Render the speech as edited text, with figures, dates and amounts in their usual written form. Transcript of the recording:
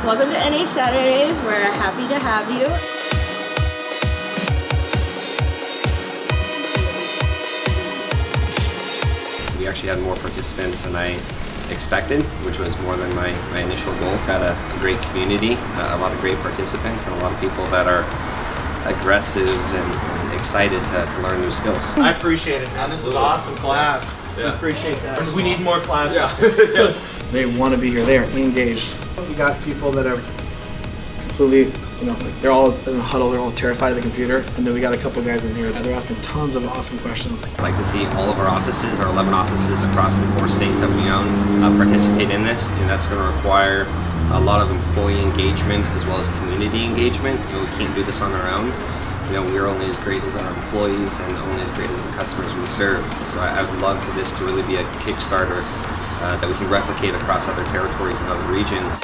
Welcome to NH Saturdays. We're happy to have you. We actually had more participants than I expected, which was more than my initial goal. Got a great community, a lot of great participants, and a lot of people that are aggressive and excited to learn new skills. I appreciate it, man. This is an awesome class. Yeah. I appreciate that. We need more classes. Yeah. They want to be here. They are engaged. We got people that are completely, they're all in a huddle. They're all terrified of the computer. And then we got a couple guys in here that are asking tons of awesome questions. I'd like to see all of our offices, our 11 offices across the 4 states that we own, participate in this, and that's going to require a lot of employee engagement as well as community engagement. We can't do this on our own. We're only as great as our employees and only as great as the customers we serve. So I would love for this to really be a Kickstarter that we can replicate across other territories and other regions.